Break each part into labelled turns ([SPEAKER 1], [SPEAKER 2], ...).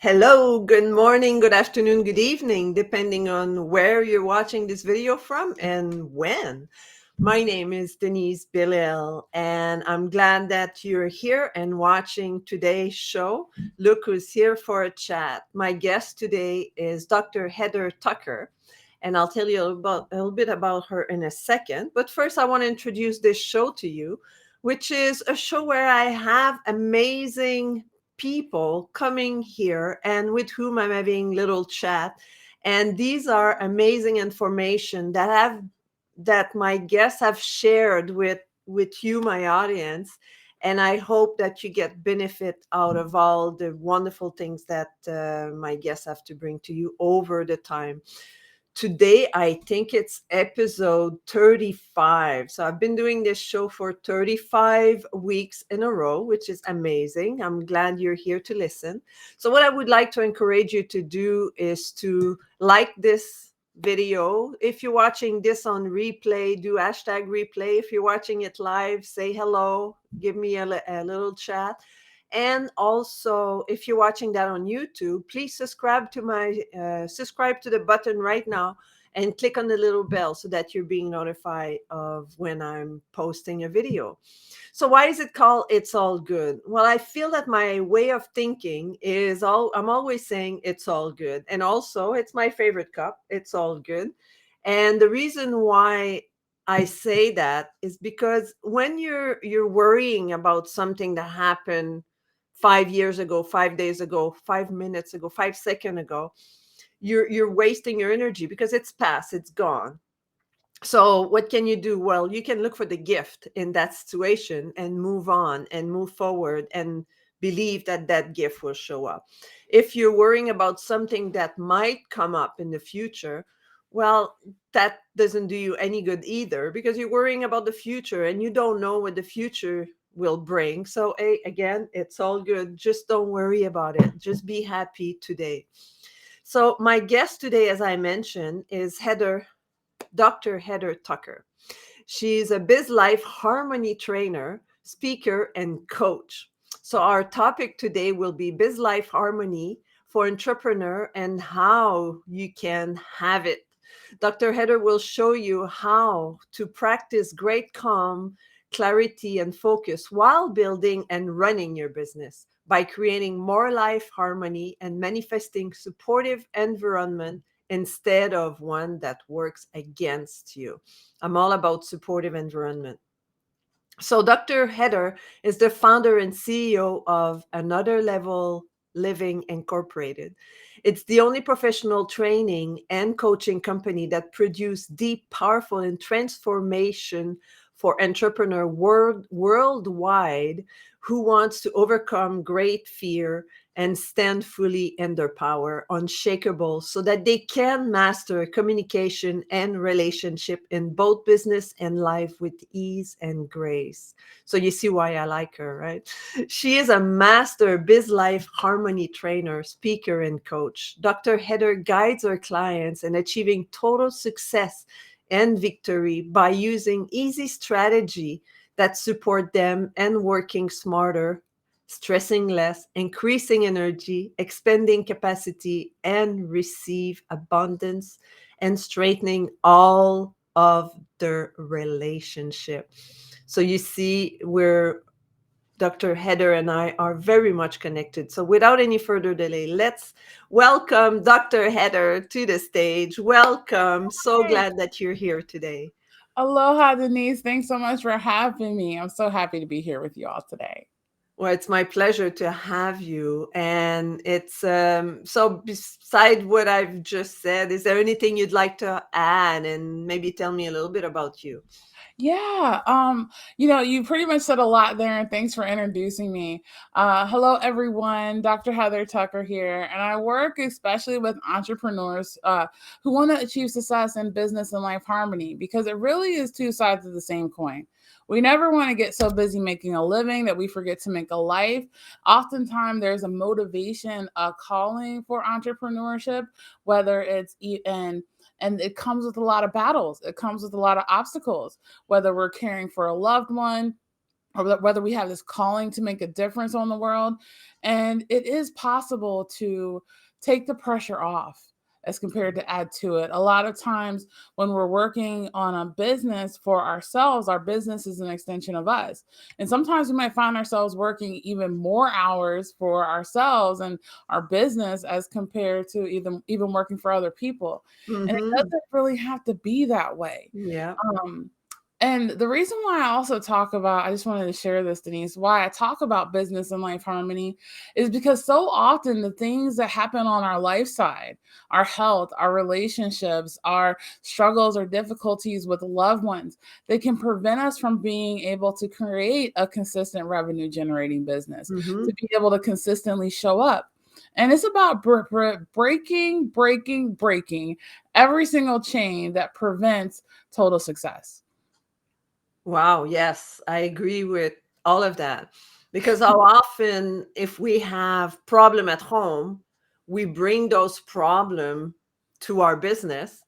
[SPEAKER 1] Hello, good morning, good afternoon, good evening, depending on where you're watching this video from and when. My name is Denise Billil, and I'm glad that you're here and watching today's show. Look who's here for a chat. My guest today is Dr. Heather Tucker, and I'll tell you a little bit about her in a second. But first, I want to introduce this show to you, which is a show where I have amazing people coming here and with whom I'm having little chat. And these are amazing information that my guests have shared with you, my audience. And I hope that you get benefit out of all the wonderful things that my guests have to bring to you over the time. Today, I think it's episode 35. So I've been doing this show for 35 weeks in a row, which is amazing. I'm glad you're here to listen. So, what I would like to encourage you to do is to like this video. If you're watching this on replay, do hashtag replay. If you're watching it live, say hello, give me a little chat. And also, if you're watching that on YouTube, please subscribe to the button right now and click on the little bell so that you're being notified of when I'm posting a video. So why is it called It's All Good? Well, I feel that my way of thinking is I'm always saying it's all good. And also, it's my favorite cup. It's all good. And the reason why I say that is because when you're worrying about something that happened 5 years ago, 5 days ago, 5 minutes ago, 5 seconds ago, you're wasting your energy because it's past, it's gone. So what can you do? Well, you can look for the gift in that situation and move on and move forward and believe that that gift will show up. If you're worrying about something that might come up in the future, well, that doesn't do you any good either because you're worrying about the future and you don't know what the future will bring. So again, it's all good. Just don't worry about it. Just be happy today. So my guest today, as I mentioned, is Dr. Heather Tucker. She's a Biz Life Harmony trainer, speaker, and coach. So our topic today will be Biz Life Harmony for entrepreneur and how you can have it. Dr. Heather will show you how to practice great calm, clarity, and focus while building and running your business by creating more life harmony and manifesting supportive environment instead of one that works against you. I'm all about supportive environment. So Dr. Heather is the founder and CEO of Another Level Living Incorporated. It's the only professional training and coaching company that produce deep, powerful, and transformation for entrepreneur worldwide who wants to overcome great fear and stand fully in their power, unshakable, so that they can master communication and relationship in both business and life with ease and grace. So you see why I like her, right? She is a master biz life harmony trainer, speaker, and coach. Dr. Heather guides her clients in achieving total success and victory by using easy strategy that support them and working smarter, stressing less, increasing energy, expanding capacity, and receive abundance and straightening all of their relationship. So you see where Dr. Heather and I are very much connected. So without any further delay, let's welcome Dr. Heather to the stage. Welcome. So
[SPEAKER 2] Hey.
[SPEAKER 1] glad that you're here today.
[SPEAKER 2] Aloha, Denise. Thanks so much for having me. I'm so happy to be here with you all today.
[SPEAKER 1] Well, it's my pleasure to have you. And it's so beside what I've just said, is there anything you'd like to add and maybe tell me a little bit about you?
[SPEAKER 2] Yeah, you pretty much said a lot there, and thanks for introducing me. Hello, everyone. Dr. Heather Tucker here, and I work especially with entrepreneurs who want to achieve success in business and life harmony because it really is two sides of the same coin. We never want to get so busy making a living that we forget to make a life. Oftentimes, there's a motivation, a calling for entrepreneurship, whether it's in and it comes with a lot of battles. It comes with a lot of obstacles, whether we're caring for a loved one, or whether we have this calling to make a difference on the world. And it is possible to take the pressure off as compared to add to it. A lot of times when we're working on a business for ourselves, our business is an extension of us. And sometimes we might find ourselves working even more hours for ourselves and our business as compared to even working for other people. And it
[SPEAKER 1] Mm-hmm.
[SPEAKER 2] doesn't really have to be that way.
[SPEAKER 1] Yeah.
[SPEAKER 2] Um, and the reason why I also talk about, I just wanted to share this, Denise, why I talk about business and life harmony is because so often the things that happen on our life side, our health, our relationships, our struggles or difficulties with loved ones, they can prevent us from being able to create a consistent revenue generating business,
[SPEAKER 1] Mm-hmm.
[SPEAKER 2] to be able to consistently show up. And it's about breaking every single chain that prevents total success.
[SPEAKER 1] Wow, yes, I agree with all of that. Because how often, if we have problem at home, we bring those problem to our business,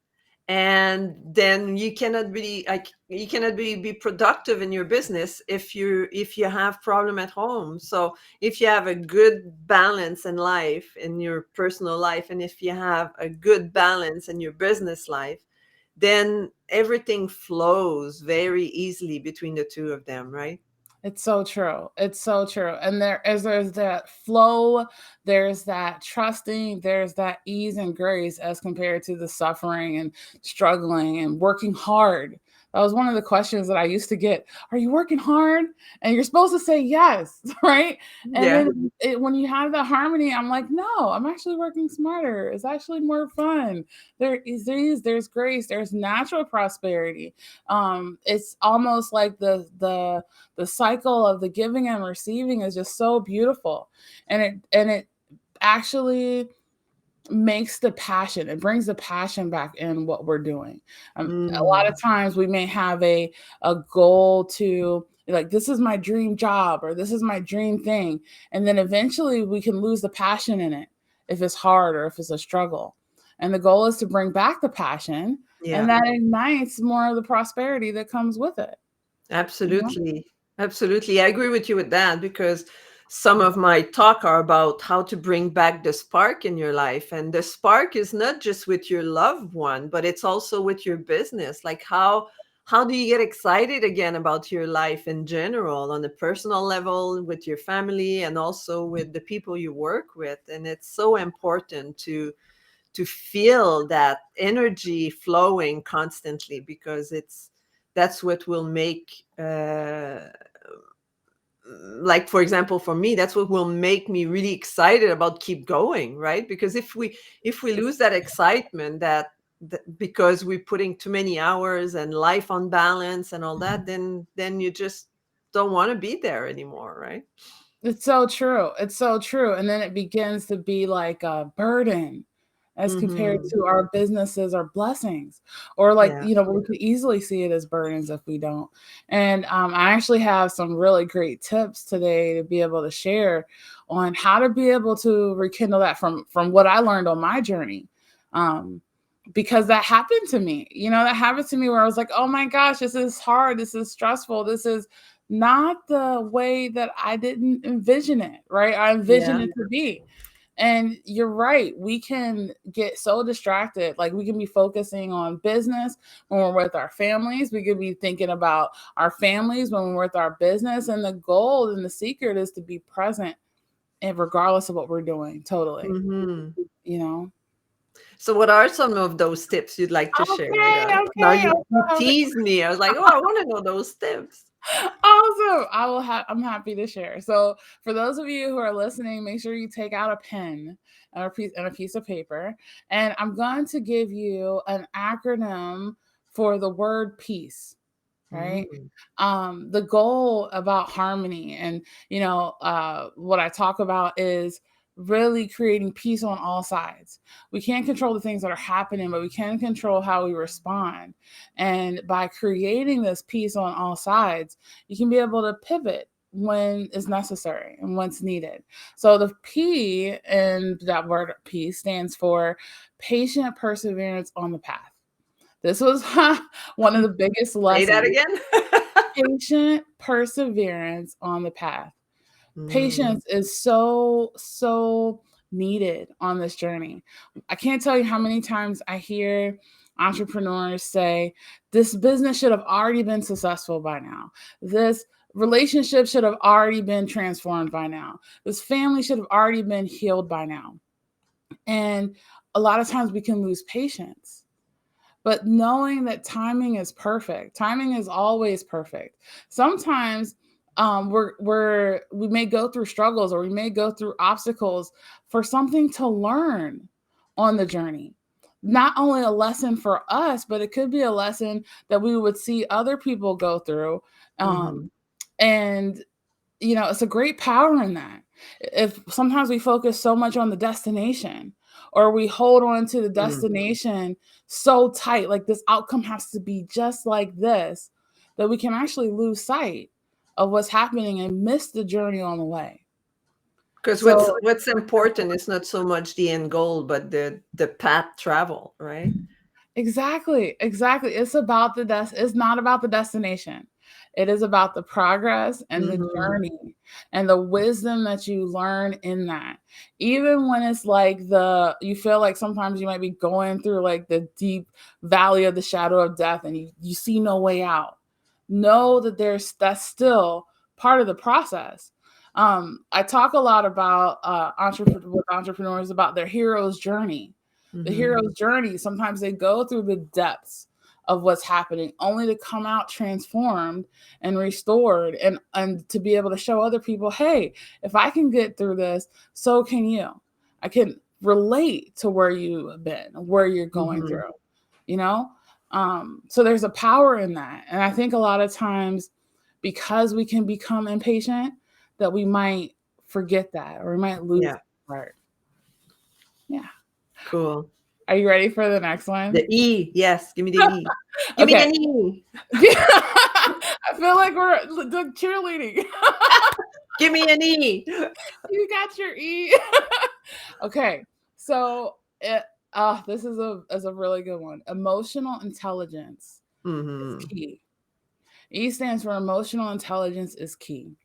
[SPEAKER 1] and then you cannot be like you cannot be productive in your business if you have problem at home. So if you have a good balance in life, in your personal life, and if you have a good balance in your business life, then everything flows very easily between the two of them, right?
[SPEAKER 2] It's so true. It's so true. And there's that flow, there's that trusting, there's that ease and grace as compared to the suffering and struggling and working hard. That was one of the questions that I used to get. Are you working hard? And you're supposed to say yes, right? And
[SPEAKER 1] Yeah.
[SPEAKER 2] then when you have the harmony, I'm like, no, I'm actually working smarter. It's actually more fun. There's grace, there's natural prosperity. It's almost like the cycle of the giving and receiving is just so beautiful, and it actually makes the passion, it brings the passion back in what we're doing. A lot of
[SPEAKER 1] Mm.
[SPEAKER 2] times we may have a goal to, like, this is my dream job or this is my dream thing, and then eventually we can lose the passion in it if it's hard or if it's a struggle. And the goal is to bring back the passion, and
[SPEAKER 1] Yeah.
[SPEAKER 2] that ignites more of the prosperity that comes with it, you know?
[SPEAKER 1] Absolutely. Absolutely. I agree with you with that, because some of my talk are about how to bring back the spark in your life. And the spark is not just with your loved one, but it's also with your business. Like how do you get excited again about your life in general, on a personal level, with your family, and also with the people you work with? And it's so important to feel that energy flowing constantly, because that's what will make like, for example, for me, that's what will make me really excited about keep going, right? Because if we lose that excitement, because we're putting too many hours and life on balance and all that, then you just don't want to be there anymore, right?
[SPEAKER 2] It's so true. It's so true. And then it begins to be like a burden as compared
[SPEAKER 1] Mm-hmm.
[SPEAKER 2] to our businesses or blessings. Or like,
[SPEAKER 1] Yeah.
[SPEAKER 2] we could easily see it as burdens if we don't. And I actually have some really great tips today to be able to share on how to be able to rekindle that from what I learned on my journey. Um, because that happened to me. That happened to me where I was like, oh my gosh, this is hard. This is stressful. This is not the way that I didn't envision it, right? I envisioned
[SPEAKER 1] Yeah.
[SPEAKER 2] it to be. And you're right. We can get so distracted. Like, we can be focusing on business when we're with our families. We could be thinking about our families when we're with our business. And the goal and the secret is to be present, and regardless of what we're doing, totally.
[SPEAKER 1] Mm-hmm.
[SPEAKER 2] You know?
[SPEAKER 1] So what are some of those tips you'd like to share with
[SPEAKER 2] Okay,
[SPEAKER 1] us? Now
[SPEAKER 2] okay.
[SPEAKER 1] you teased me. I was like, oh, I want to know those tips.
[SPEAKER 2] Awesome. I'm happy to share. So for those of you who are listening, make sure you take out a pen and a piece of paper. And I'm going to give you an acronym for the word peace. Right.
[SPEAKER 1] Mm.
[SPEAKER 2] The goal about harmony, and what I talk about is really creating peace on all sides. We can't control the things that are happening, but we can control how we respond. And by creating this peace on all sides, you can be able to pivot when it's necessary and what's needed. So the P in that word peace stands for patient perseverance on the path. This was one of the biggest
[SPEAKER 1] Say that
[SPEAKER 2] lessons.
[SPEAKER 1] again.
[SPEAKER 2] Patient perseverance on the path.
[SPEAKER 1] Mm,
[SPEAKER 2] Patience is so needed on this journey. I can't tell you how many times I hear entrepreneurs say, this business should have already been successful by now. This relationship should have already been transformed by now. This family should have already been healed by now. And a lot of times we can lose patience. But knowing that timing is perfect, timing is always perfect. Sometimes we may go through struggles, or we may go through obstacles for something to learn on the journey. Not only a lesson for us, but it could be a lesson that we would see other people go through.
[SPEAKER 1] mhm,
[SPEAKER 2] Um, and it's a great power in that. If sometimes we focus so much on the destination, or we hold on to the
[SPEAKER 1] mm.
[SPEAKER 2] destination so tight, like this outcome has to be just like this, that we can actually lose sight of what's happening and miss the journey on the way.
[SPEAKER 1] Because
[SPEAKER 2] So
[SPEAKER 1] what's important is not so much the end goal, but the path travel, right?
[SPEAKER 2] exactly, exactly. It's not about the destination. It is about the progress and the
[SPEAKER 1] Mhm,
[SPEAKER 2] journey and the wisdom that you learn in that. Even when it's like you feel like sometimes you might be going through like the deep valley of the shadow of death, and you see no way out. Know that that's still part of the process. I talk a lot about with entrepreneurs about their hero's journey. The
[SPEAKER 1] mhm,
[SPEAKER 2] hero's journey, sometimes they go through the depths of what's happening only to come out transformed and restored, and to be able to show other people, hey, if I can get through this, so can you. I can relate to where you've been, where you're going
[SPEAKER 1] mhm.
[SPEAKER 2] through, you know so there's a power in that. And I think a lot of times, because we can become impatient, that we might forget that, or we might lose
[SPEAKER 1] Yeah,
[SPEAKER 2] that part. Yeah.
[SPEAKER 1] cool.
[SPEAKER 2] Are you ready for the next one?
[SPEAKER 1] The E, yes, give me the E. Give me
[SPEAKER 2] Okay.
[SPEAKER 1] an E.
[SPEAKER 2] I feel like we're cheerleading.
[SPEAKER 1] Give me an E.
[SPEAKER 2] You got your E. Okay. So this is a really good one. Emotional intelligence is
[SPEAKER 1] Mhm,
[SPEAKER 2] key. E stands for emotional intelligence is key,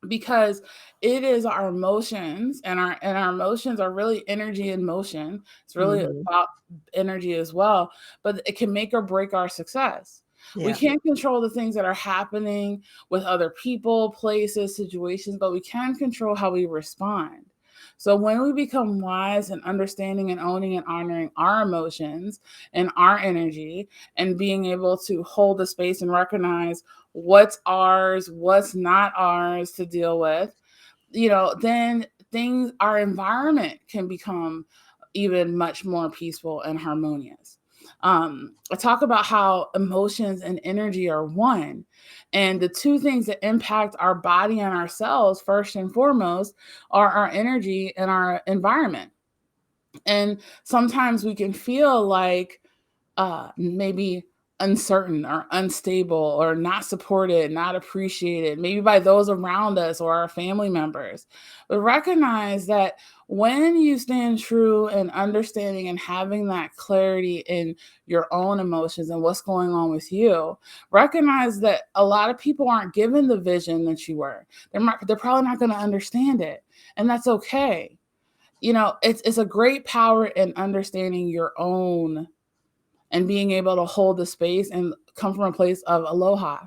[SPEAKER 2] because it is our emotions, and our emotions are really energy in motion. It's really
[SPEAKER 1] mhm.
[SPEAKER 2] about energy as well, but it can make or break our success. We
[SPEAKER 1] Yeah.
[SPEAKER 2] can't control the things that are happening with other people, places, situations, but we can control how we respond. So when we become wise and understanding and owning and honoring our emotions and our energy, and being able to hold the space and recognize what's ours, what's not ours to deal with, then our environment can become even much more peaceful and harmonious. I talk about how emotions and energy are one, and the two things that impact our body and our cells, first and foremost, are our energy and our environment. And sometimes we can feel like maybe uncertain or unstable or not supported, not appreciated, maybe by those around us or our family members. But recognize that when you stand true in understanding and having that clarity in your own emotions and what's going on with you, recognize that a lot of people aren't given the vision that you were. They're probably not going to understand it, and that's okay. It's a great power in understanding your own, and being able to hold the space and come from a place of aloha.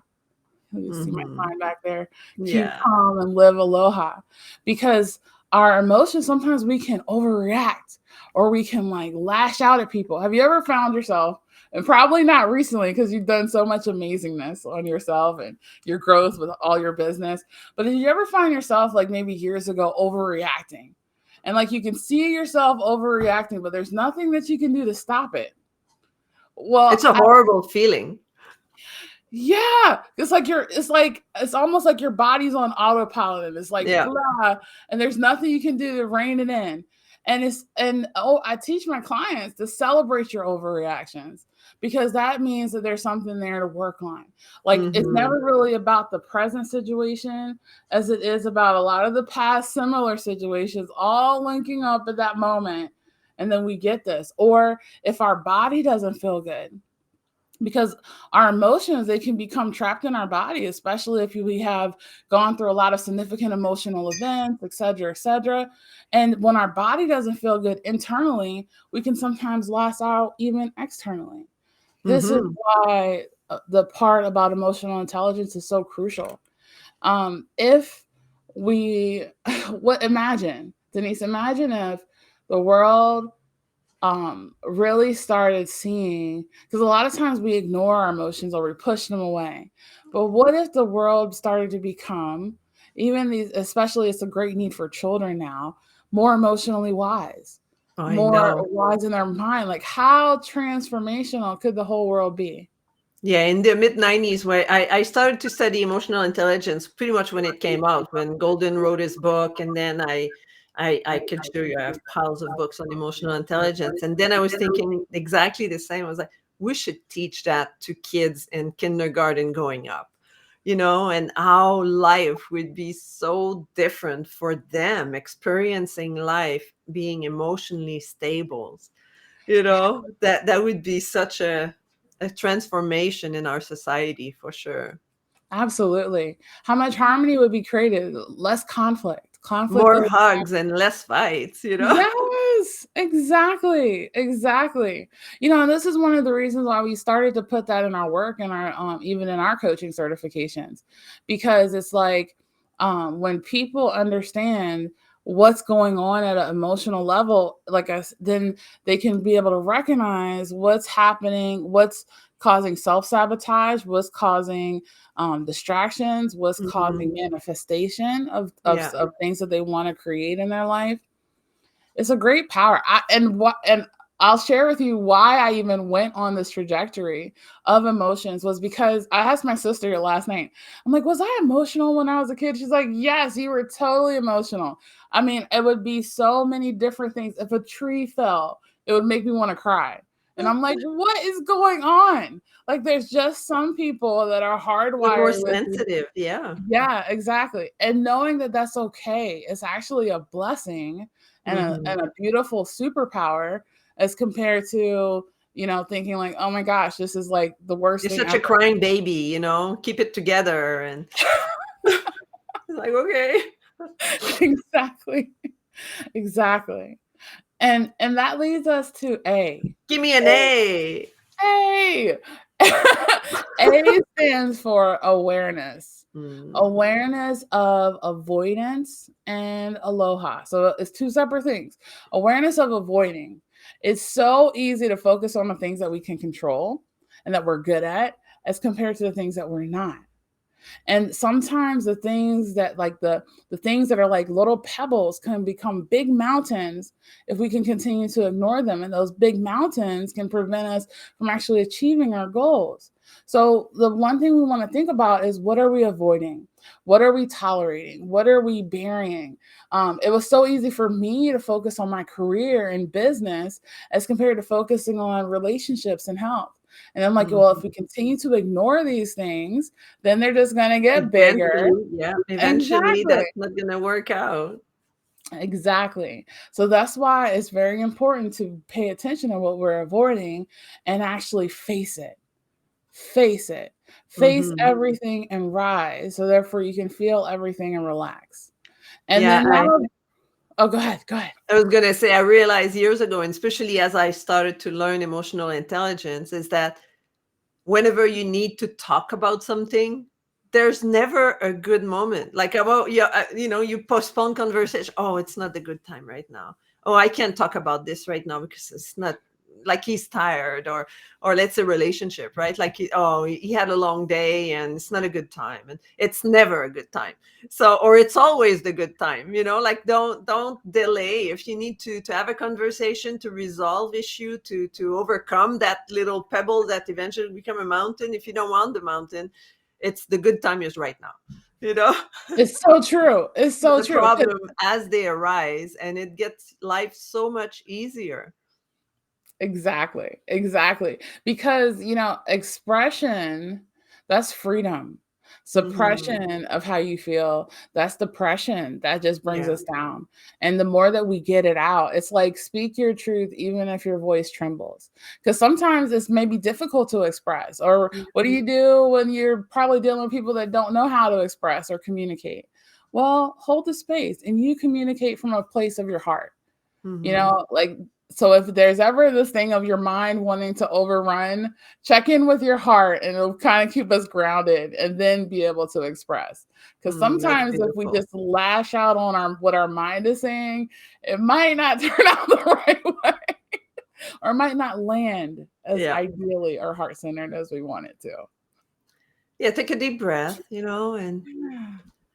[SPEAKER 2] You see my
[SPEAKER 1] Mhm.
[SPEAKER 2] sign back there. Keep
[SPEAKER 1] Yeah.
[SPEAKER 2] calm and live aloha. Because our emotions, sometimes we can overreact, or we can like lash out at people. Have you ever found yourself, and probably not recently because you've done so much amazingness on yourself and your growth with all your business, but did you ever find yourself like maybe years ago overreacting? And like you can see yourself overreacting, but there's nothing that you can do to stop it.
[SPEAKER 1] It's
[SPEAKER 2] Well,
[SPEAKER 1] a horrible feeling.
[SPEAKER 2] yeah, it's almost like your body's on autopilot, and it's like
[SPEAKER 1] Yeah.
[SPEAKER 2] blah, and there's nothing you can do to rein it in. I teach my clients to celebrate your overreactions, because that means that there's something there to work on. Like, it's
[SPEAKER 1] Mhm.
[SPEAKER 2] never really about the present situation as it is about a lot of the past similar situations all linking up at that moment. And then we get this. Or if our body doesn't feel good, because our emotions, they can become trapped in our body, especially if we have gone through a lot of significant emotional events, et cetera, et cetera. And when our body doesn't feel good internally, we can sometimes loss out even externally. This is
[SPEAKER 1] Mm-hmm.
[SPEAKER 2] why the part about emotional intelligence is so crucial. If we what imagine, Denise, imagine if the world really started seeing, because a lot of times we ignore our emotions or we push them away. But what if the world started to become, even these, especially it's a great need for children now, more emotionally wise,
[SPEAKER 1] I
[SPEAKER 2] more
[SPEAKER 1] know.
[SPEAKER 2] wise in their mind? Like, how transformational could the whole world be?
[SPEAKER 1] Yeah, in the mid 90s, where I started to study emotional intelligence pretty much when it came out, when Golden wrote his book, and then I can show you I have piles of books on emotional intelligence. And then I was thinking exactly the same. I was like, we should teach that to kids in kindergarten going up, and how life would be so different for them, experiencing life being emotionally stable. That would be such a transformation in our society for sure.
[SPEAKER 2] Absolutely. How much harmony would be created? Less conflict. Conflict
[SPEAKER 1] More
[SPEAKER 2] is
[SPEAKER 1] hugs and less fights.
[SPEAKER 2] yes, exactly, exactly. And this is one of the reasons why we started to put that in our work and our even in our coaching certifications, because it's like when people understand what's going on at an emotional level, then they can be able to recognize what's happening, what's causing self sabotage, what's causing distractions, what's causing
[SPEAKER 1] Mhm.
[SPEAKER 2] manifestation
[SPEAKER 1] Yeah.
[SPEAKER 2] of things that they want to create in their life. It's a great power. And I'll share with you why I even went on this trajectory of emotions was because I asked my sister last night. I'm like, was I emotional when I was a kid? She's like, yes, you were totally emotional. I mean, it would be so many different things. If a tree fell, it would make me want to cry. And I'm like, what is going on? Like, there's just some people that are
[SPEAKER 1] They're more
[SPEAKER 2] hardwired with
[SPEAKER 1] sensitive. Yeah.
[SPEAKER 2] yeah, exactly. And knowing that that's okay is actually a blessing and
[SPEAKER 1] Mhm.
[SPEAKER 2] a beautiful superpower as compared to, thinking like, oh my gosh, this is like the worst
[SPEAKER 1] You're
[SPEAKER 2] thing
[SPEAKER 1] such a
[SPEAKER 2] ever.
[SPEAKER 1] crying baby. Keep it together. And it's like, okay.
[SPEAKER 2] Exactly. Exactly. And that leads us to A.
[SPEAKER 1] Give me an A.
[SPEAKER 2] A. A stands for awareness.
[SPEAKER 1] Mm.
[SPEAKER 2] Awareness of avoidance and aloha. So it's two separate things. Awareness of avoiding. It's so easy to focus on the things that we can control and that we're good at as compared to the things that we're not. And sometimes the things that like the things that are like little pebbles can become big mountains if we can continue to ignore them, and those big mountains can prevent us from actually achieving our goals. So the one thing we want to think about is, what are we avoiding? What are we tolerating? What are we burying? It was so easy for me to focus on my career and business as compared to focusing on relationships and health. And I'm like, well, if
[SPEAKER 1] Mhm.
[SPEAKER 2] we continue to ignore these things, then they're just going to get bigger.
[SPEAKER 1] Eventually, yeah, eventually
[SPEAKER 2] Exactly.
[SPEAKER 1] that's not gonna work out.
[SPEAKER 2] Exactly. So that's why it's very important to pay attention to what we're avoiding and actually face it. Face it. Face
[SPEAKER 1] Mhm.
[SPEAKER 2] everything and rise. So therefore you can feel everything and relax. And
[SPEAKER 1] Yeah,
[SPEAKER 2] then that'll oh go ahead. Go ahead.
[SPEAKER 1] I was gonna say, I realized years ago, and especially as I started to learn emotional intelligence, is that whenever you need to talk about something, there's never a good moment. Like about yeah, you postpone conversation. Oh, it's not the good time right now. Oh, I can't talk about this right now because it's not, like, he's tired, or let's say relationship, right? Like he had a long day and it's not a good time, and it's never a good time. So, or it's always the good time, like, don't delay. If you need to have a conversation, to resolve issue, to overcome that little pebble that eventually become a mountain, if you don't want the mountain, it's the good time is right now you know
[SPEAKER 2] It's so true. It's so
[SPEAKER 1] the
[SPEAKER 2] true. 'Cause
[SPEAKER 1] problem as they arise, and it gets life so much easier.
[SPEAKER 2] exactly. Exactly. Because, expression, that's freedom.
[SPEAKER 1] Mm-hmm.
[SPEAKER 2] Suppression of how you feel, that's depression. That just brings
[SPEAKER 1] Yeah.
[SPEAKER 2] us down. And the more that we get it out, it's like speak your truth even if your voice trembles. Because sometimes it's maybe difficult to express. Or what do you do when you're probably dealing with people that don't know how to express or communicate? Well, hold the space and you communicate from a place of your heart.
[SPEAKER 1] Mm-hmm.
[SPEAKER 2] Like, so if there's ever this thing of your mind wanting to overrun, check in with your heart and it'll kind of keep us grounded and then be able to express. Because
[SPEAKER 1] That's
[SPEAKER 2] sometimes if we
[SPEAKER 1] beautiful.
[SPEAKER 2] just lash out on what our mind is saying, it might not turn out the right way or it might not land as
[SPEAKER 1] Yeah.
[SPEAKER 2] ideally or heart centered as we want it to.
[SPEAKER 1] Yeah. Take a deep breath, and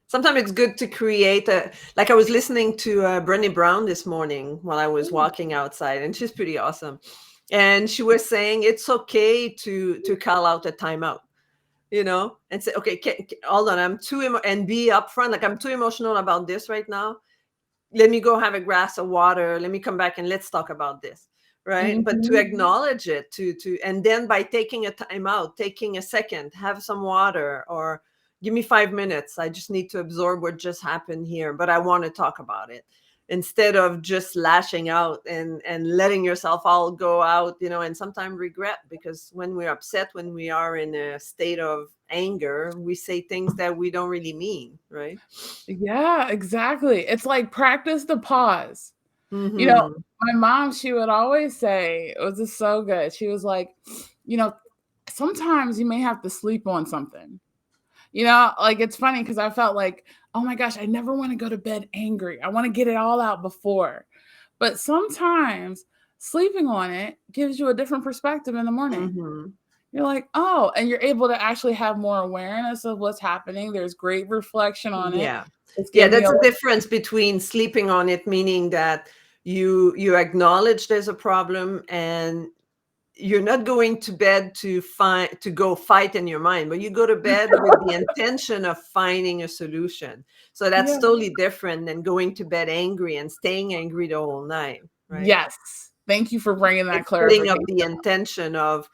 [SPEAKER 1] sometimes it's good to create like I was listening to Brené Brown this morning while I was walking outside, and she's pretty awesome. And she was saying it's okay to call out a timeout, and say, okay, hold on, and be upfront. Like, I'm too emotional about this right now. Let me go have a glass of water. Let me come back and let's talk about this. Right. But to
[SPEAKER 2] Mhm.
[SPEAKER 1] acknowledge it, and then by taking a time out, taking a second, have some water, or give me 5 minutes. I just need to absorb what just happened here, but I want to talk about it, instead of just lashing out and letting yourself all go out, and sometimes regret, because when we're upset, when we are in a state of anger, we say things that we don't really mean. Right.
[SPEAKER 2] Yeah, exactly. It's like practice the pause. You know,
[SPEAKER 1] Mm-hmm.
[SPEAKER 2] my mom, she would always say, it was just so good. She was like, you know, sometimes you may have to sleep on something. Like it's funny because I felt like, oh my gosh, I never want to go to bed angry. I want to get it all out before. But sometimes sleeping on it gives you a different perspective in the morning.
[SPEAKER 1] Mm-hmm.
[SPEAKER 2] You're like, oh, and you're able to actually have more awareness of what's happening. There's great reflection on it.
[SPEAKER 1] Yeah.
[SPEAKER 2] It's
[SPEAKER 1] Yeah,
[SPEAKER 2] giving you
[SPEAKER 1] that's
[SPEAKER 2] a
[SPEAKER 1] the difference between sleeping on it, meaning that you acknowledge there's a problem, and you're not going to bed to go fight in your mind, but you go to bed with the intention of finding a solution. So that's
[SPEAKER 2] yeah.
[SPEAKER 1] totally different than going to bed angry and staying angry the whole night, right?
[SPEAKER 2] Yes. Thank you for bringing that
[SPEAKER 1] It's setting up
[SPEAKER 2] clarification.
[SPEAKER 1] the intention of,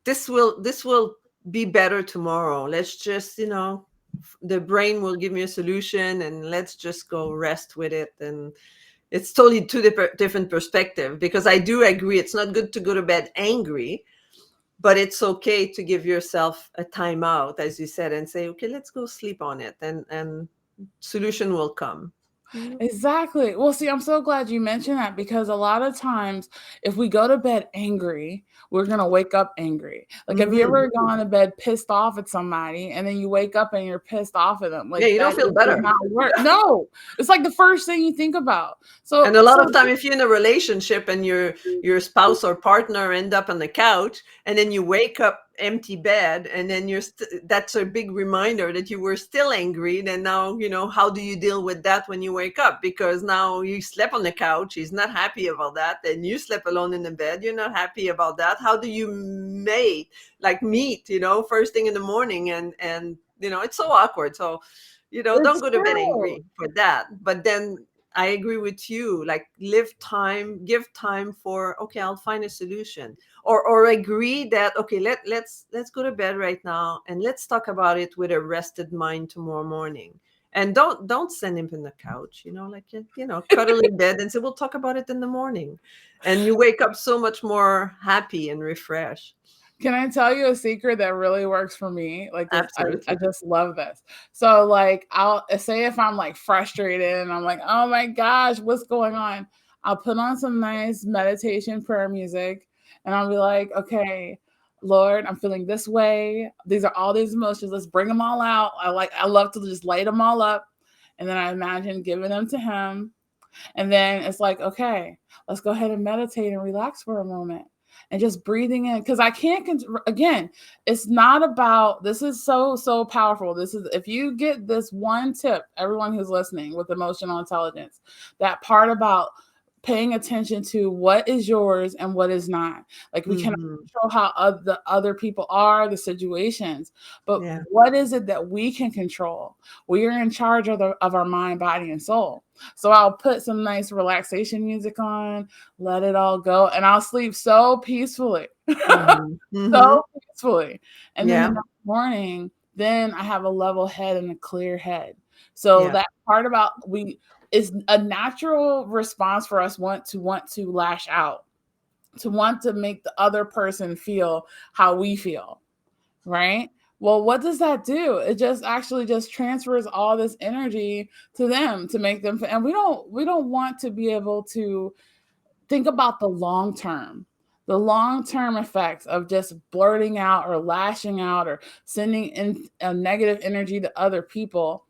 [SPEAKER 1] this will be better tomorrow. Let's just, the brain will give me a solution, and let's just go rest with it. And it's totally two different perspective, because I do agree it's not good to go to bed angry, but it's okay to give yourself a timeout, as you said, and say, okay, let's go sleep on it, and solution will come.
[SPEAKER 2] Exactly. Well, see, I'm so glad you mentioned that because a lot of times, if we go to bed angry, we're going to wake up angry. Like, have you
[SPEAKER 1] Hmm.
[SPEAKER 2] ever gone to bed pissed off at somebody and then you wake up and you're pissed off at them?
[SPEAKER 1] Yeah,
[SPEAKER 2] Like,
[SPEAKER 1] you don't
[SPEAKER 2] that
[SPEAKER 1] feel
[SPEAKER 2] just does
[SPEAKER 1] better.
[SPEAKER 2] not work. No, it's like the first thing you think about. So,
[SPEAKER 1] And a lot
[SPEAKER 2] so
[SPEAKER 1] of time, if you're in a relationship and your spouse or partner end up on the couch, and then you wake up empty bed, and then that's a big reminder that you were still angry. Then now, how do you deal with that when you wake up? Because now you slept on the couch, he's not happy about that, and you slept alone in the bed, you're not happy about that. How do you meet, first thing in the morning? And it's so awkward. So, don't
[SPEAKER 2] it's
[SPEAKER 1] go to bed
[SPEAKER 2] true.
[SPEAKER 1] angry for that. But then I agree with you. Like, give time for, okay, I'll find a solution, or agree that, okay, let's go to bed right now, and let's talk about it with a rested mind tomorrow morning. And don't send him in the couch, like, cuddle in bed and say, we'll talk about it in the morning. And you wake up so much more happy and refreshed.
[SPEAKER 2] Can I tell you a secret that really works for me? Like this, I
[SPEAKER 1] Absolutely.
[SPEAKER 2] just love this. So like I'll say if I'm like frustrated and I'm like, oh my gosh, what's going on? I'll put on some nice meditation prayer music and I'll be like, okay, Lord, I'm feeling this way. These are all these emotions. Let's bring them all out. I love to just light them all up. And then I imagine giving them to him. And then it's like, okay, let's go ahead and meditate and relax for a moment and just breathing in. Because I can't, again, it's not about, this is so, so powerful. This is, if you get this one tip, everyone who's listening with emotional intelligence, that part about paying attention to what is yours and what is not. Like we cannot
[SPEAKER 1] Hmm.
[SPEAKER 2] control how the other people are, the situations, but
[SPEAKER 1] Yeah.
[SPEAKER 2] what is it that we can control? We are in charge of our mind, body, and soul. So I'll put some nice relaxation music on, let it all go, and I'll sleep so peacefully.
[SPEAKER 1] Hmm. Hmm.
[SPEAKER 2] So peacefully. And then the
[SPEAKER 1] Yeah.
[SPEAKER 2] next morning, then I have a level head and a clear head. So
[SPEAKER 1] Yeah.
[SPEAKER 2] that part about we is a natural response for us want to lash out, to want to make the other person feel how we feel, right? Well, what does that do? It just actually just transfers all this energy to them to make them, and we don't want to be able to think about the long term effects of just blurting out or lashing out or sending in a negative energy to other people.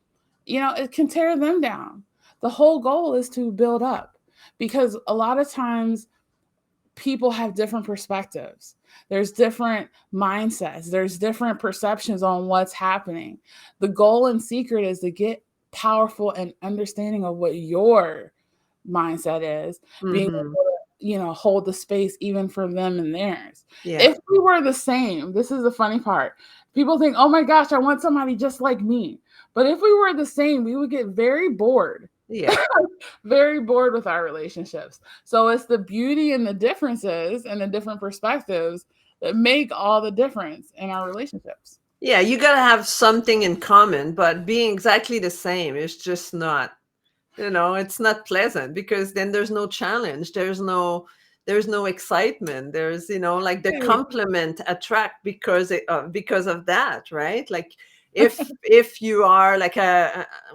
[SPEAKER 2] It can tear them down. The whole goal is to build up, because a lot of times people have different perspectives. There's different mindsets. There's different perceptions on what's happening. The goal and secret is to get powerful and understanding of what your mindset is, being able
[SPEAKER 1] Mm-hmm.
[SPEAKER 2] to, hold the space even for them and theirs.
[SPEAKER 1] Yeah.
[SPEAKER 2] If we were the same, this is the funny part. People think, oh my gosh, I want somebody just like me. But if we were the same, we would get very bored,
[SPEAKER 1] Yeah.
[SPEAKER 2] very bored with our relationships. So it's the beauty and the differences and the different perspectives that make all the difference in our relationships.
[SPEAKER 1] Yeah. You got to have something in common, but being exactly the same is just not, it's not pleasant, because then there's no challenge. There's no excitement. There's, like the
[SPEAKER 2] Hey.
[SPEAKER 1] compliment attract because of that, right? Like if you are like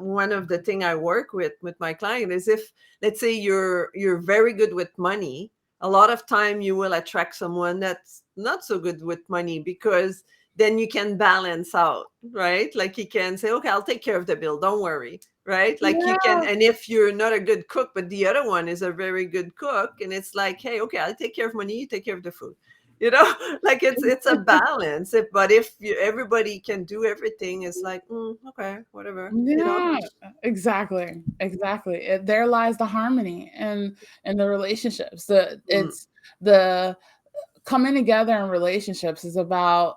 [SPEAKER 1] one of the thing I work with my client is, if let's say you're very good with money, a lot of time you will attract someone that's not so good with money, because then you can balance out, right? Like you can say, okay, I'll take care of the bill, don't worry, right? Like you can.
[SPEAKER 2] Yeah.
[SPEAKER 1] And if you're not a good cook but the other one is a very good cook, and it's like, hey, okay, I'll take care of money, you take care of the food, you know. Like it's a balance. But if everybody can do everything, it's like, okay, whatever.
[SPEAKER 2] Yeah, exactly, exactly. There lies the harmony and the relationships.
[SPEAKER 1] Mm,
[SPEAKER 2] It's the coming together in relationships is about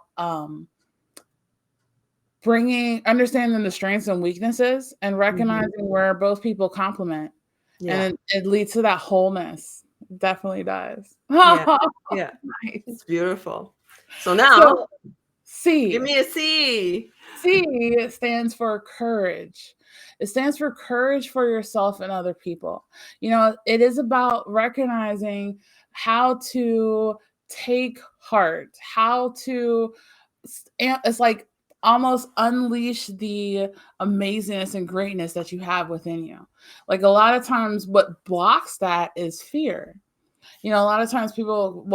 [SPEAKER 2] bringing understanding the strengths and weaknesses and
[SPEAKER 1] mhm.
[SPEAKER 2] recognizing where both people complement,
[SPEAKER 1] Yeah.
[SPEAKER 2] and it leads to that wholeness. It definitely does.
[SPEAKER 1] Yeah. Yeah.
[SPEAKER 2] Nice.
[SPEAKER 1] It's beautiful. So
[SPEAKER 2] So
[SPEAKER 1] now give
[SPEAKER 2] C.
[SPEAKER 1] me a C.
[SPEAKER 2] C stands for courage. It stands for courage for yourself and other people. It is about recognizing how to take heart, how to, it's like almost unleash the amazingness and greatness that you have within you. Like a lot of times, what blocks that is fear. A lot of times people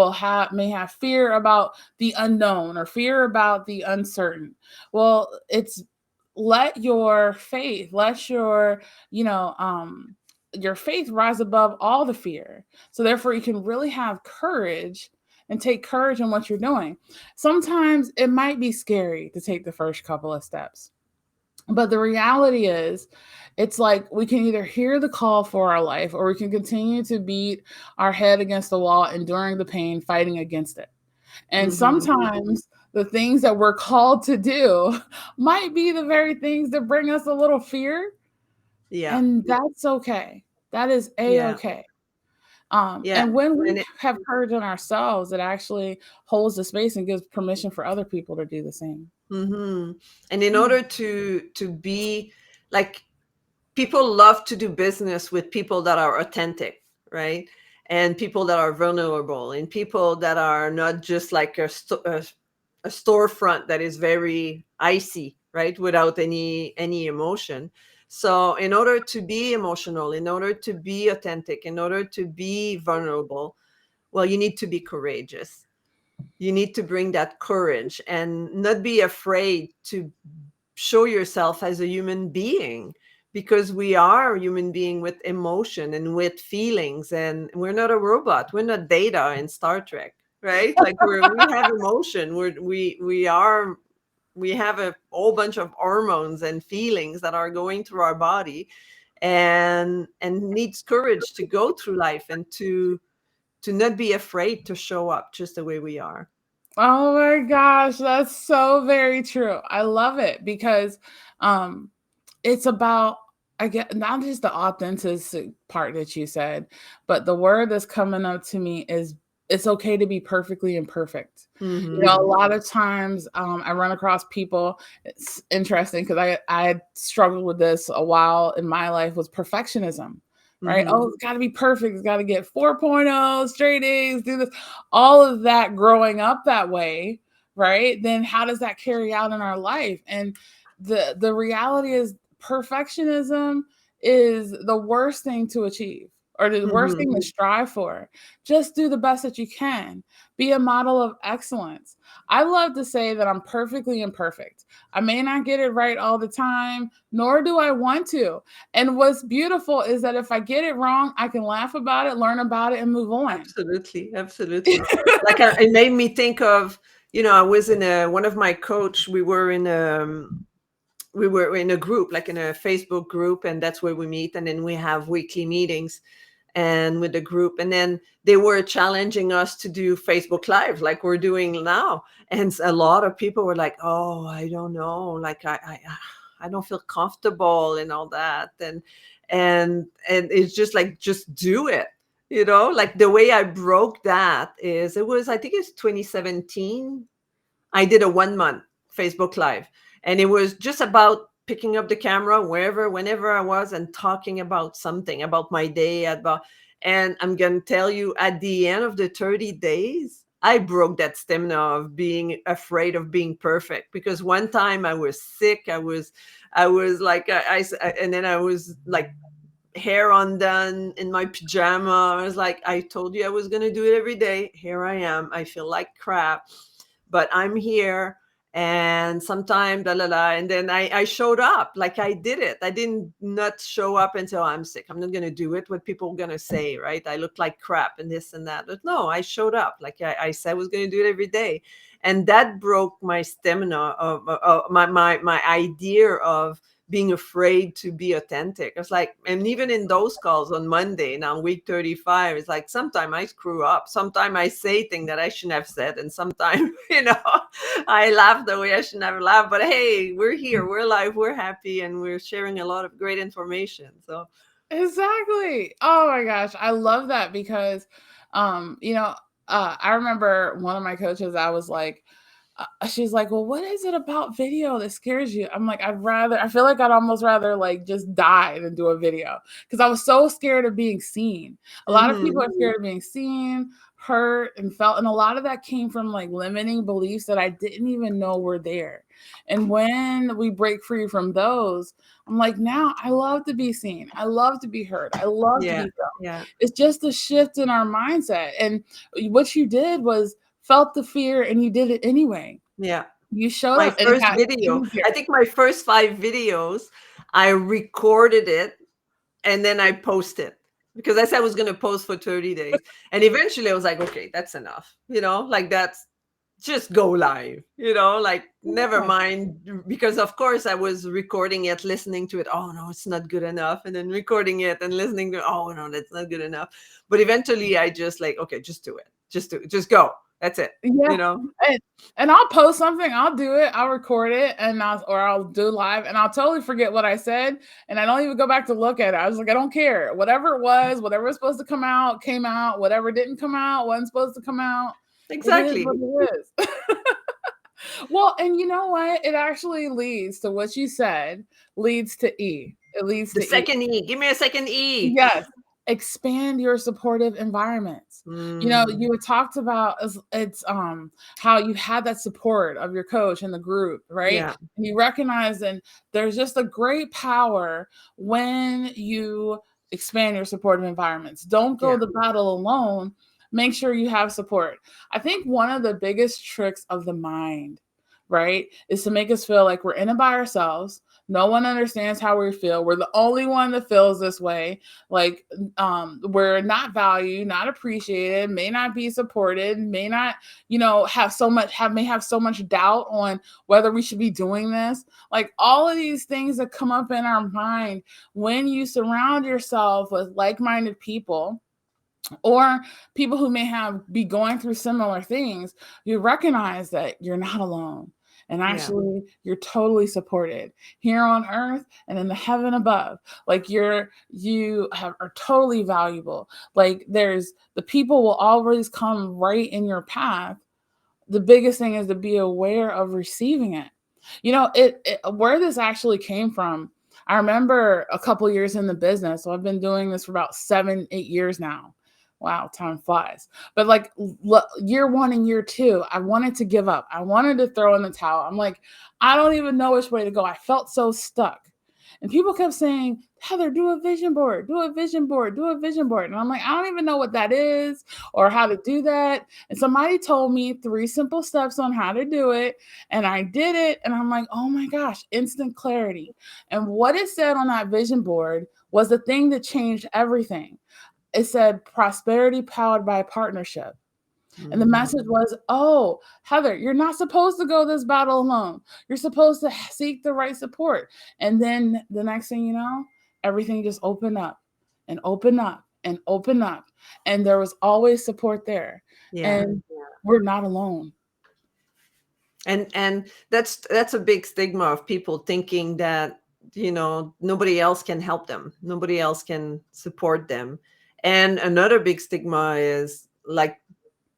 [SPEAKER 2] may have fear about the unknown or fear about the uncertain. Well, it's let your faith, let your faith rise above all the fear. So therefore you can really have courage and take courage in what you're doing. Sometimes it might be scary to take the first couple of steps. But the reality is, it's like we can either hear the call for our life or we can continue to beat our head against the wall, enduring the pain, fighting against it. And
[SPEAKER 1] Hmm.
[SPEAKER 2] sometimes the things that we're called to do might be the very things that bring us a little fear.
[SPEAKER 1] Yeah.
[SPEAKER 2] And that's okay. That is a
[SPEAKER 1] Yeah.
[SPEAKER 2] okay.
[SPEAKER 1] Yeah.
[SPEAKER 2] And when we
[SPEAKER 1] And
[SPEAKER 2] have courage in ourselves, it actually holds the space and gives permission for other people to do the same.
[SPEAKER 1] and in
[SPEAKER 2] Mm.
[SPEAKER 1] order to be like, people love to do business with people that are authentic, right? And people that are vulnerable, and people that are not just like a storefront that is very icy, right? Without any emotion. So in order to be emotional, in order to be authentic, in order to be vulnerable, well, you need to be courageous. You need to bring that courage and not be afraid to show yourself as a human being, because we are a human being with emotion and with feelings, and we're not a robot. We're not Data in Star Trek, right? Like we have emotion. We have a whole bunch of hormones and feelings that are going through our body, and needs courage to go through life, and to not be afraid to show up just the way we are.
[SPEAKER 2] Oh my gosh, that's so very true. I love it because um it's about, I get not just the authentic part that you said, but the word that's coming up to me is it's okay to be perfectly imperfect. A
[SPEAKER 1] Mm-hmm.
[SPEAKER 2] lot of times I run across people. It's interesting because I struggled with this a while in my life, was perfectionism, right?
[SPEAKER 1] Mm-hmm.
[SPEAKER 2] Oh, it's got to be perfect. It's got to get 4.0, straight A's, do this, all of that growing up that way, right? Then how does that carry out in our life? And the reality is perfectionism is the worst thing to achieve, or the worst
[SPEAKER 1] Mm-hmm.
[SPEAKER 2] thing to strive for. Just do the best that you can. Be a model of excellence. I love to say that I'm perfectly imperfect. I may not get it right all the time, nor do I want to. And what's beautiful is that if I get it wrong, I can laugh about it, learn about it, and move on.
[SPEAKER 1] Absolutely, absolutely. Like it made me think of, I was in one of my coach. We were in a group, like in a Facebook group, and that's where we meet, and then we have weekly meetings, and with the group, and then they were challenging us to do Facebook Live, like we're doing now, and a lot of people were like, "Oh, I don't know, like I don't feel comfortable and all that," and it's just like, just do it. Like the way I broke that is, I think it's 2017. I did a 1 month Facebook Live, and it was just about picking up the camera whenever I was, and talking about something, about my day, and I'm going to tell you, at the end of the 30 days, I broke that stamina of being afraid of being perfect, because one time I was sick. I was like, and then I was like, hair undone in my pajama. I was like, I told you I was going to do it every day. Here I am. I feel like crap, but I'm here. And sometime, la la la. And then I showed up, like I did it. I didn't not show up and say, oh, I'm sick, I'm not going to do it. What people are going to say, right? I look like crap and this and that. But no, I showed up. Like I said I was going to do it every day. And that broke my stamina of my idea of being afraid to be authentic. It's like, and even in those calls on Monday, now week 35, it's like, sometimes I screw up. Sometimes I say things that I shouldn't have said. And sometimes, I laugh the way I should never laugh. But hey, we're here, we're alive, we're happy, and we're sharing a lot of great information. So,
[SPEAKER 2] Exactly. Oh my gosh, I love that because, um, you know, I remember one of my coaches. I was like, she's like, "Well, what is it about video that scares you?" I'm like, I feel like I'd almost rather like just die than do a video because I was so scared of being seen. A lot of people
[SPEAKER 1] mhm,
[SPEAKER 2] are scared of being seen, hurt, and felt, and a lot of that came from like limiting beliefs that I didn't even know were there. And when we break free from those, I'm like, now I love to be seen. I love to be heard. I love to
[SPEAKER 1] yeah,
[SPEAKER 2] be felt.
[SPEAKER 1] yeah,
[SPEAKER 2] It's just a shift in our mindset. And what you did was felt the fear and you did it anyway.
[SPEAKER 1] yeah.
[SPEAKER 2] You showed
[SPEAKER 1] My
[SPEAKER 2] up and it
[SPEAKER 1] first
[SPEAKER 2] got
[SPEAKER 1] video,
[SPEAKER 2] easier.
[SPEAKER 1] I think my first 5 videos, I recorded it and then I posted, because I said I was going to post for 30 days. And eventually I was like, okay, that's enough. Like, that's just go live, like, never
[SPEAKER 2] Yeah.
[SPEAKER 1] mind. Because of course I was recording it, listening to it. Oh no, it's not good enough. And then recording it and listening to, oh no, that's not good enough. But eventually I just like, okay, just do it. Just do it. Just go. That's it.
[SPEAKER 2] Yeah.
[SPEAKER 1] You know?
[SPEAKER 2] And, and I'll post something, I'll do it, I'll record it, and I'll do live, and I'll totally forget what I said, and I don't even go back to look at it. I was like, I don't care. Whatever it was, whatever was supposed to come out, came out. Whatever didn't come out, wasn't supposed to come out. It is
[SPEAKER 1] Exactly.
[SPEAKER 2] what it is. Well, and you know what? It actually leads to what you said, leads to E. It leads
[SPEAKER 1] The
[SPEAKER 2] to E.
[SPEAKER 1] second E. Give me a second E.
[SPEAKER 2] Yes. Expand your supportive environments.
[SPEAKER 1] Mm,
[SPEAKER 2] You had talked about it's how you had that support of your coach and the group, right?
[SPEAKER 1] yeah.
[SPEAKER 2] And you recognize, and there's just a great power when you expand your supportive environments. Don't go
[SPEAKER 1] Yeah.
[SPEAKER 2] the battle alone. Make sure you have support. I think one of the biggest tricks of the mind, right, is to make us feel like we're in it by ourselves. No one understands how we feel. We're the only one that feels this way. Like, we're not valued, not appreciated, may not be supported, may not, may have so much doubt on whether we should be doing this. Like all of these things that come up in our mind when you surround yourself with like-minded people or people who may have be going through similar things, you recognize that you're not alone. And
[SPEAKER 1] Yeah.
[SPEAKER 2] actually, you're totally supported here on earth and in the heaven above. Like are totally valuable. Like there's the people will always come right in your path. The biggest thing is to be aware of receiving it. It where this actually came from. I remember a couple years in the business. So I've been doing this for about 7, 8 years now. Wow, time flies. But like year one and year two, I wanted to give up. I wanted to throw in the towel. I'm like, I don't even know which way to go. I felt so stuck. And people kept saying, Heather, do a vision board, do a vision board, do a vision board. And I'm like, I don't even know what that is or how to do that. And somebody told me 3 simple steps on how to do it. And I did it. And I'm like, oh my gosh, instant clarity. And what it said on that vision board was the thing that changed everything. It said prosperity powered by partnership. And the message
[SPEAKER 1] Mm.
[SPEAKER 2] was, oh, Heather, you're not supposed to go this battle alone. You're supposed to seek the right support. And then the next thing you know, everything just opened up and opened up and opened up. And there was always support there.
[SPEAKER 1] Yeah.
[SPEAKER 2] And we're not alone.
[SPEAKER 1] And that's a big stigma of people thinking that, nobody else can help them, nobody else can support them. And another big stigma is like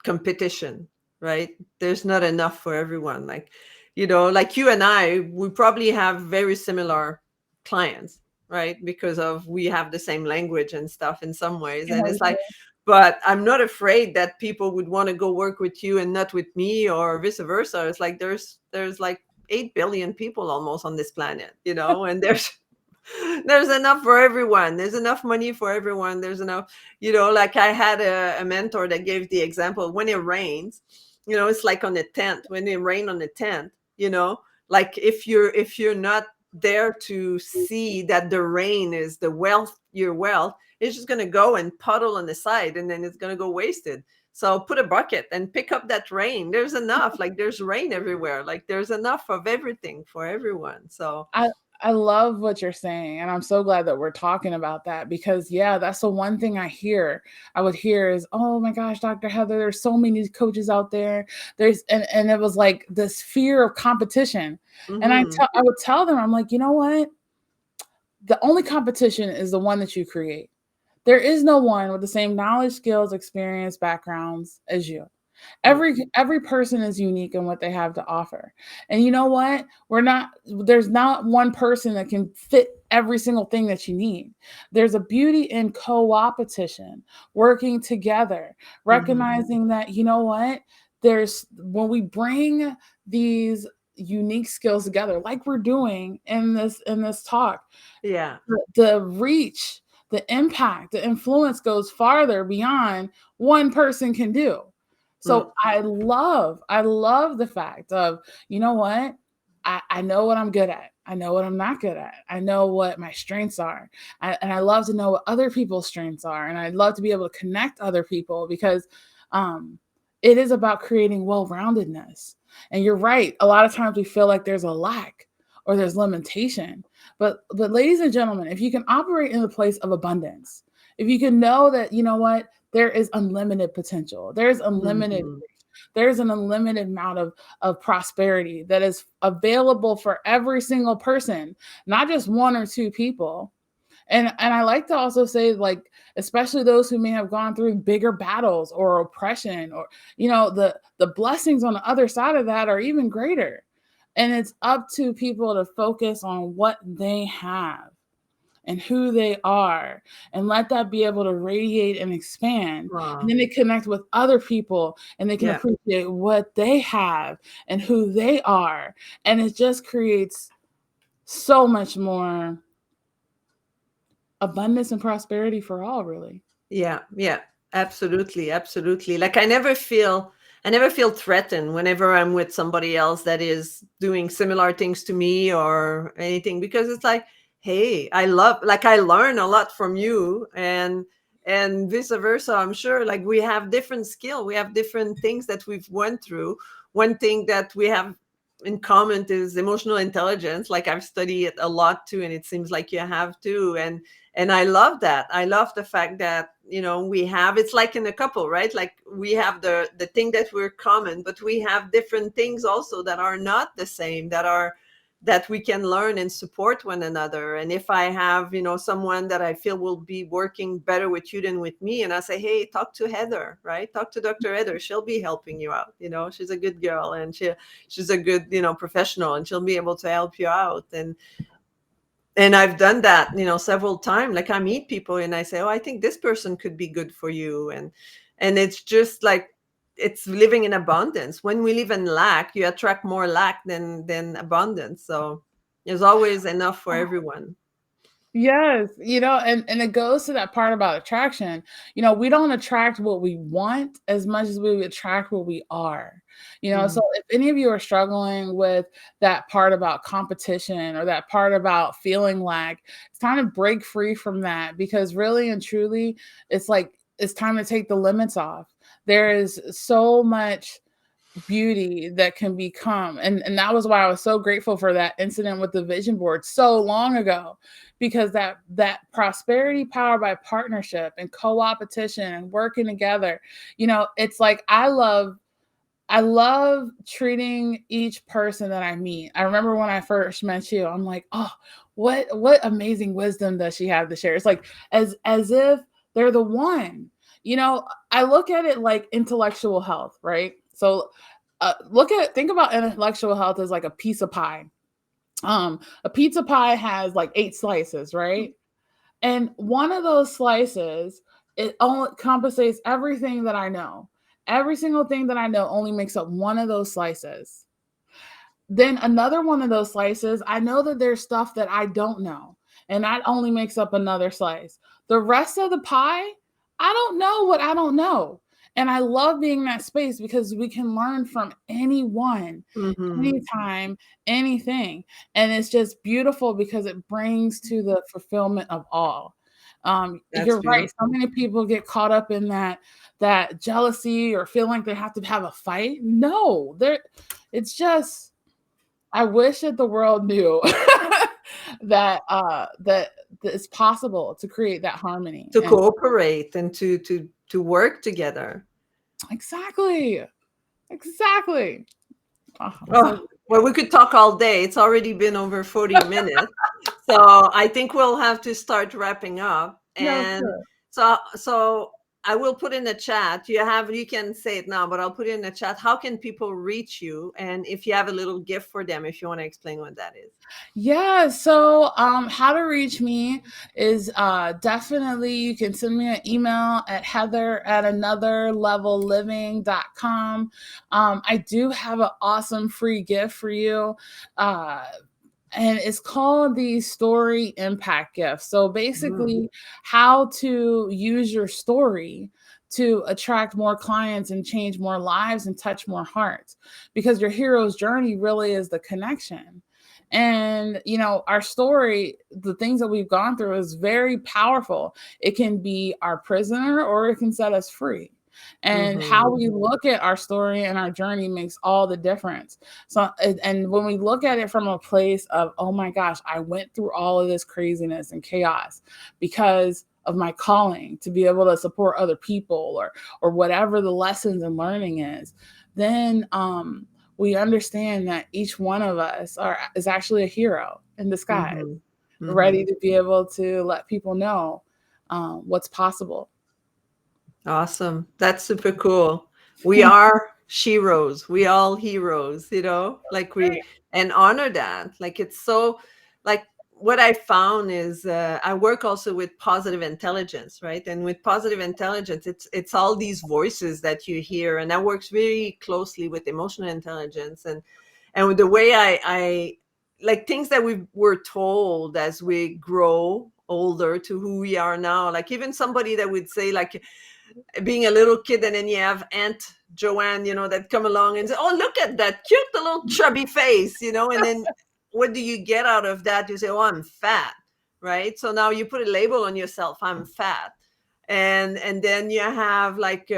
[SPEAKER 1] competition, right? There's not enough for everyone. Like, like you and I, we probably have very similar clients, right? Because of we have the same language and stuff in some ways.
[SPEAKER 2] Yeah,
[SPEAKER 1] And
[SPEAKER 2] we
[SPEAKER 1] it's like,
[SPEAKER 2] do.
[SPEAKER 1] but I'm not afraid that people would want to go work with you and not with me, or vice versa. It's like there's like 8 billion people almost on this planet, and there's enough for everyone. There's enough money for everyone. There's enough, like I had a mentor that gave the example when it rains, it's like on the tent, when it rain on the tent, like if you're not there to see that the rain is the wealth, your wealth, it's just going to go and puddle on the side, and then it's going to go wasted. So put a bucket and pick up that rain. There's enough. Like there's rain everywhere. Like there's enough of everything for everyone. So
[SPEAKER 2] I I love what you're saying, and I'm so glad that we're talking about that because yeah, that's the one thing I would hear is, "Oh my gosh, Dr. Heather, there's so many coaches out there." And it was like this fear of competition. And
[SPEAKER 1] mhm.
[SPEAKER 2] I would tell them, I'm like, "You know what? The only competition is the one that you create. There is no one with the same knowledge, skills, experience, backgrounds as you.
[SPEAKER 1] Yeah.
[SPEAKER 2] Every person is unique in what they have to offer. And you know what? There's not one person that can fit every single thing that you need. There's a beauty in co-opetition, working together,
[SPEAKER 1] Mhm.
[SPEAKER 2] recognizing that you know what? There's when we bring these unique skills together like we're doing in this talk,
[SPEAKER 1] Yeah.
[SPEAKER 2] the reach, the impact, the influence goes farther beyond one person can do.
[SPEAKER 1] Mm.
[SPEAKER 2] So I love the fact of, you know what? I know what I'm good at. I know what I'm not good at. I know what my strengths are. And I love to know what other people's strengths are. And I'd love to be able to connect other people because um, it is about creating well roundedness. And you're right. A lot of times we feel like there's a lack or there's limitation. But ladies and gentlemen, if you can operate in the place of abundance, if you can know that, you know what, there is unlimited potential, there's unlimited,
[SPEAKER 1] Mhm.
[SPEAKER 2] there's an unlimited amount of prosperity that is available for every single person, not just one or two people. And I like to also say, like, especially those who may have gone through bigger battles or oppression, or the blessings on the other side of that are even greater. And it's up to people to focus on what they have and who they are, and let that be able to radiate and expand. And
[SPEAKER 1] Wow.
[SPEAKER 2] then they connect with other people and they can
[SPEAKER 1] Yeah.
[SPEAKER 2] appreciate what they have and who they are. And it just creates so much more abundance and prosperity for all, really.
[SPEAKER 1] Yeah. Yeah. Absolutely. Absolutely. Like I never feel threatened whenever I'm with somebody else that is doing similar things to me or anything, because it's like, hey, I learn a lot from you, and vice versa. I'm sure like we have different skill, we have different things that we've went through. One thing that we have in common is emotional intelligence. Like I've studied it a lot too, and it seems like you have too. And I love that. I love the fact that, we have, it's like in a couple, right? Like we have the thing that we're common, but we have different things also that are not the same, that we can learn and support one another. And if I have, someone that I feel will be working better with you than with me, and I say, hey, talk to Heather, right? Talk to Dr. Heather. She'll be helping you out. She's a good girl, and she's a good, professional, and she'll be able to help you out. And I've done that, several times. Like I meet people and I say, oh, I think this person could be good for you. And it's just like, it's living in abundance. When we live in lack, you attract more lack than abundance. So there's always enough for everyone.
[SPEAKER 2] Yes, and it goes to that part about attraction. We don't attract what we want as much as we attract what we are. So if any of you are struggling with that part about competition or that part about feeling like, it's time to break free from that, because really and truly, it's like it's time to take the limits off. There is so much beauty that can become, and that was why I was so grateful for that incident with the vision board so long ago, because that prosperity power by partnership and co-opetition and working together, it's like I love treating each person that I meet. I remember when I first met you, I'm like, oh, what amazing wisdom does she have to share? It's like as if they're the one. I look at it like intellectual health, right? So think about intellectual health as like a piece of pie. A pizza pie has like 8 slices, right? And one of those slices, it only compensates everything that I know. Every single thing that I know only makes up one of those slices. Then another one of those slices, I know that there's stuff that I don't know, and that only makes up another slice. The rest of the pie, I don't know what I don't know. And I love being in that space because we can learn from anyone,
[SPEAKER 1] Mm-hmm.
[SPEAKER 2] anytime, anything. And it's just beautiful because it brings to the fulfillment of all.
[SPEAKER 1] That's
[SPEAKER 2] You're right. So
[SPEAKER 1] beautiful.
[SPEAKER 2] many people get caught up in that jealousy or feel like they have to have a fight. No, it's just, I wish that the world knew that it's possible to create that harmony.
[SPEAKER 1] To
[SPEAKER 2] And
[SPEAKER 1] cooperate and to work together.
[SPEAKER 2] exactly, exactly. Oh,
[SPEAKER 1] Oh,
[SPEAKER 2] so
[SPEAKER 1] well, we could talk all day. It's already been over 40 minutes. So I think we'll have to start wrapping up.
[SPEAKER 2] yeah,
[SPEAKER 1] And
[SPEAKER 2] sure.
[SPEAKER 1] so I will put in the chat. You can say it now, but I'll put it in the chat. How can people reach you? And if you have a little gift for them, if you want to explain what that is.
[SPEAKER 2] Yeah, so how to reach me is definitely you can send me an email at heather@anotherlevelliving.com. I do have an awesome free gift for you. Uh, and it's called the story impact gift. So
[SPEAKER 1] Mm,
[SPEAKER 2] basically, how to use your story to attract more clients and change more lives and touch more hearts, because your hero's journey really is the connection. And our story, the things that we've gone through, is very powerful. It can be our prisoner or it can set us free. And how
[SPEAKER 1] mhm.
[SPEAKER 2] we look at our story and our journey makes all the difference. So, and when we look at it from a place of, oh my gosh, I went through all of this craziness and chaos because of my calling to be able to support other people, or whatever the lessons and learning then we understand that each one of us is actually a hero in disguise,
[SPEAKER 1] Mhm.
[SPEAKER 2] ready
[SPEAKER 1] Mhm.
[SPEAKER 2] to be able to let people know what's possible.
[SPEAKER 1] Awesome. That's super cool. We are sheroes. We all heroes, like and honor that. Like it's so, like what I found is I work also with positive intelligence, right? And with positive intelligence, it's all these voices that you hear, and that works very closely with emotional intelligence. And with the way I like things that we were told as we grow older to who we are now. Like even somebody that would say like being a little kid, and then you have Aunt Joanne, that come along and say, oh, look at that cute little chubby face, and then what do you get out of that? You say, oh, I'm fat, right? So now you put a label on yourself, I'm fat. And then you have like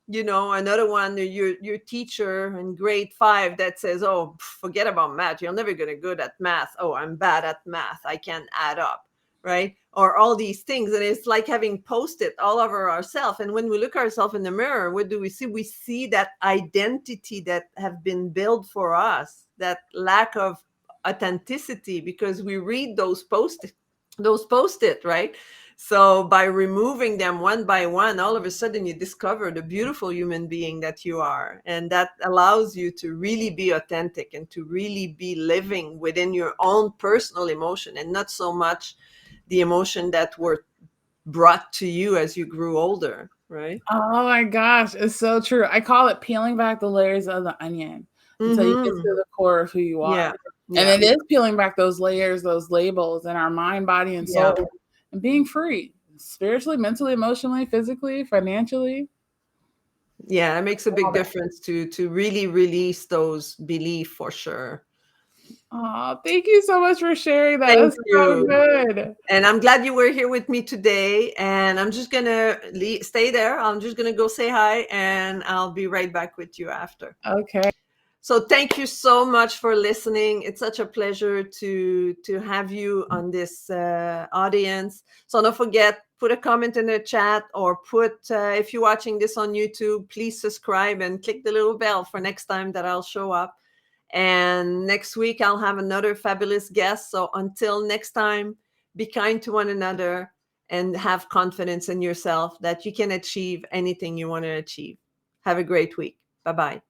[SPEAKER 1] Another one, your teacher in grade 5 that says, oh, forget about math, you're never going to good at math. Oh, I'm bad at math, I can't add up, right? Or all these things. And it's like having post-it all over ourselves. And when we look ourselves in the mirror, what do we see? We see that identity that have been built for us, that lack of authenticity, because we read those post-it, right? So by removing them one by one, all of a sudden you discover the beautiful human being that you are. And that allows you to really be authentic and to really be living within your own personal emotion, and not so much the emotion that were brought to you as you grew older, right?
[SPEAKER 2] Oh my gosh, it's so true. I call it peeling back the layers of the onion until you get
[SPEAKER 1] Mm-hmm.
[SPEAKER 2] to the core of who you
[SPEAKER 1] Yeah.
[SPEAKER 2] are. And
[SPEAKER 1] Yeah.
[SPEAKER 2] it is peeling back those layers, those labels in our mind, body, and
[SPEAKER 1] Yeah.
[SPEAKER 2] soul, and being free spiritually, mentally, emotionally, physically, financially.
[SPEAKER 1] Yeah. It makes a big
[SPEAKER 2] Love it.
[SPEAKER 1] difference to really release those beliefs, for sure.
[SPEAKER 2] Oh, thank you so much for sharing that.
[SPEAKER 1] Thank
[SPEAKER 2] That's so
[SPEAKER 1] you.
[SPEAKER 2] good.
[SPEAKER 1] And I'm glad you were here with me today. And I'm just going to stay there. I'm just going to go say hi, and I'll be right back with you after.
[SPEAKER 2] Okay.
[SPEAKER 1] So thank you so much for listening. It's such a pleasure to have you on this audience. So don't forget, put a comment in the chat, or if you're watching this on YouTube, please subscribe and click the little bell for next time that I'll show up. And next week, I'll have another fabulous guest. So until next time, be kind to one another and have confidence in yourself that you can achieve anything you want to achieve. Have a great week. Bye bye.